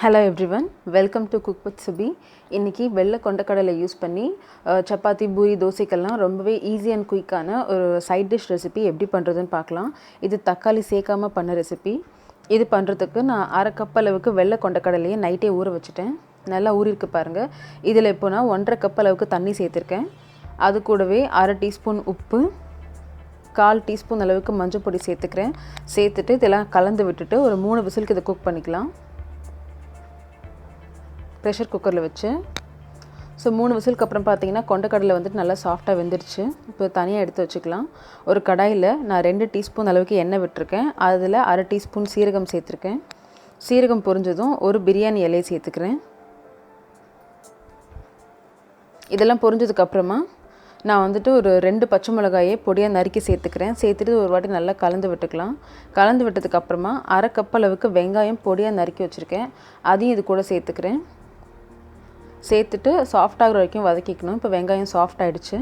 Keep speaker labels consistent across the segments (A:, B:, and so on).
A: Hello everyone, welcome to Cook with Subi. இன்னைக்கு வெள்ளை கொண்டக்கடலை யூஸ் பண்ணி சப்பாத்தி பூரி தோசைக்கெல்லாம் ரொம்பவே ஈஸி அண்ட் குயிக்கான ஒரு சைட் டிஷ் ரெசிபி எப்படி பண்ணுறதுன்னு பார்க்கலாம். இது தக்காளி சேர்க்காமல் பண்ண ரெசிபி. இது பண்ணுறதுக்கு நான் அரை கப் அளவுக்கு வெள்ளை கொண்டக்கடலையை நைட்டே ஊற வச்சுட்டேன். நல்லா ஊறிருக்கு பாருங்கள். இதில் இப்போ நான் 1.5 கப் அளவுக்கு தண்ணி சேர்த்துருக்கேன். அது கூடவே அரை டீஸ்பூன் உப்பு, 1/4 டீஸ்பூன் அளவுக்கு மஞ்சள் பொடி சேர்த்துக்கிறேன். சேர்த்துட்டு இதெல்லாம் கலந்து விட்டுட்டு ஒரு 3 விசிலுக்கு இதை குக் பண்ணிக்கலாம். ப்ரெஷர் குக்கரில் வச்சு ஸோ 3 விசிலுக்கு அப்புறம் பார்த்தீங்கன்னா கொண்டக்கடலை வந்துட்டு நல்லா சாஃப்டாக வெந்துருச்சு. இப்போ தனியாக எடுத்து வச்சுக்கலாம். ஒரு கடாயில் நான் 2 டீஸ்பூன் அளவுக்கு எண்ணெய் விட்டுருக்கேன். அதில் அரை டீஸ்பூன் சீரகம் சேர்த்துருக்கேன். சீரகம் பொரிஞ்சதும் ஒரு பிரியாணி இலையை சேர்த்துக்கிறேன். இதெல்லாம் பொரிஞ்சதுக்கப்புறமா நான் வந்துட்டு ஒரு 2 பச்சை மிளகாயை பொடியாக நறுக்கி சேர்த்துக்கிறேன். சேர்த்துட்டு ஒரு வாட்டி நல்லா கலந்து விட்டுக்கலாம். கலந்து விட்டதுக்கப்புறமா அரை கப் அளவுக்கு வெங்காயம் பொடியாக நறுக்கி வச்சுருக்கேன். அதையும் இது கூட சேர்த்துக்கிறேன். சேர்த்துட்டு சாஃப்டாகிற வரைக்கும் வதக்கிக்கணும். இப்போ வெங்காயம் சாஃப்ட் ஆகிடுச்சு.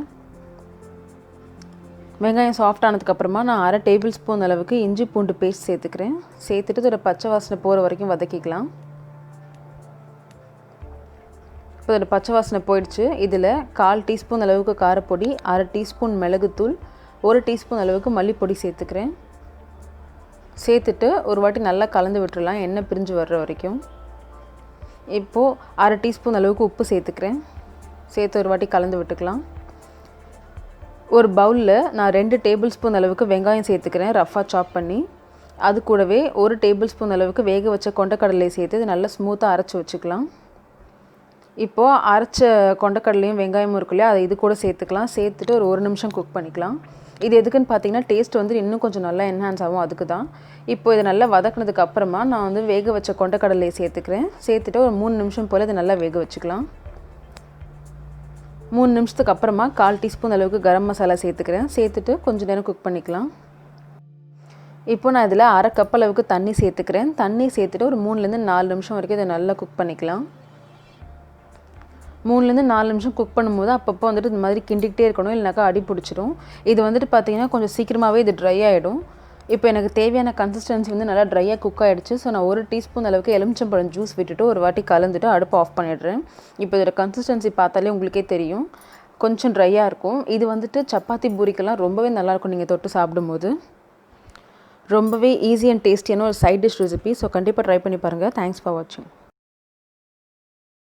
A: வெங்காயம் சாஃப்ட் ஆனதுக்கப்புறமா நான் அரை டேபிள் ஸ்பூன் அளவுக்கு இஞ்சி பூண்டு பேஸ்ட் சேர்த்துக்கிறேன். சேர்த்துட்டு இதோட பச்சை வாசனை போகிற வரைக்கும் வதக்கிக்கலாம். இப்போ இதோட பச்சை வாசனை போயிடுச்சு. இதில் 1/4 டீஸ்பூன் அளவுக்கு காரப்பொடி, அரை டீஸ்பூன் மிளகுத்தூள், 1 டீஸ்பூன் அளவுக்கு மல்லிப்பொடி சேர்த்துக்கிறேன். சேர்த்துட்டு ஒரு வாட்டி நல்லா கலந்து விட்டுடலாம், எண்ணெய் பிரிஞ்சு வர்ற வரைக்கும். இப்போது அரை டீஸ்பூன் அளவுக்கு உப்பு சேர்த்துக்கிறேன். சேர்த்து ஒரு வாட்டி கலந்து விட்டுக்கலாம். ஒரு பவுலில் நான் 2 டேபிள் ஸ்பூன் அளவுக்கு வெங்காயம் சேர்த்துக்கிறேன், ரஃபாக சாப் பண்ணி. அது கூடவே 1 டேபிள் ஸ்பூன் அளவுக்கு வேக வச்ச கொண்டக்கடலை சேர்த்து இது நல்லா ஸ்மூத்தாக அரைச்சி வச்சுக்கலாம். இப்போது அரைச்ச கொண்டக்கடலையும் வெங்காயமும் இருக்கு இல்லையா, அதை இது கூட சேர்த்துக்கலாம். சேர்த்துட்டு ஒரு 1 நிமிஷம் குக் பண்ணிக்கலாம். இது எதுக்குன்னு பார்த்தீங்கன்னா டேஸ்ட் வந்து இன்னும் கொஞ்சம் நல்லா என்ஹான்ஸ் ஆகும், அதுக்கு தான். இப்போ இதை நல்லா வதக்கினதுக்கு அப்புறமா நான் வந்து வேக வச்ச கொண்டக்கடலையை சேர்த்துக்கிறேன். சேர்த்துட்டு ஒரு 3 நிமிஷம் போல் இதை நல்லா வேக வச்சுக்கலாம். 3 நிமிஷத்துக்கு அப்புறமா 1/4 டீஸ்பூன் அளவுக்கு கரம் மசாலா சேர்த்துக்கிறேன். சேர்த்துட்டு கொஞ்சம் நேரம் குக் பண்ணிக்கலாம். இப்போ நான் இதில் அரை கப் அளவுக்கு தண்ணி சேர்த்துக்கிறேன். தண்ணி சேர்த்துட்டு ஒரு 3லேருந்து 4 நிமிஷம் வரைக்கும் இதை நல்லா குக் பண்ணிக்கலாம். 3லேருந்து 4 நிமிஷம் குக் பண்ணும்போது அப்பப்போ வந்துட்டு இந்த மாதிரி கிண்டிக்கிட்டே இருக்கணும், இல்லைனாக்கா அடி பிடிச்சிடும். இது வந்துட்டு பார்த்திங்கன்னா கொஞ்சம் சீக்கிரமாகவே இது ட்ரை ஆகிடும். இப்போ எனக்கு தேவையான கன்சிஸ்டன்சி வந்து நல்லா ட்ரையாக குக் ஆகிடுச்சு. ஸோ நான் 1 டீஸ்பூன் அளவுக்கு எலுமிச்சம்பழம் ஜூஸ் விட்டுட்டு ஒரு வாட்டி கலந்துட்டு அடுப்பு ஆஃப் பண்ணிடுறேன். இப்போ இதோட கன்சிஸ்டன்சி பார்த்தாலே உங்களுக்கே தெரியும், கொஞ்சம் ட்ரையாக இருக்கும். இது வந்துட்டு சப்பாத்தி பூரிக்கெல்லாம் ரொம்பவே நல்லாயிருக்கும் நீங்கள் தொட்டு சாப்பிடும்போது. ரொம்பவே ஈஸி அண்ட் டேஸ்டியான ஒரு சைட் டிஷ் ரெசிபி. ஸோ கண்டிப்பாக ட்ரை பண்ணி பாருங்கள். தேங்க்ஸ் ஃபார் வாட்சிங்.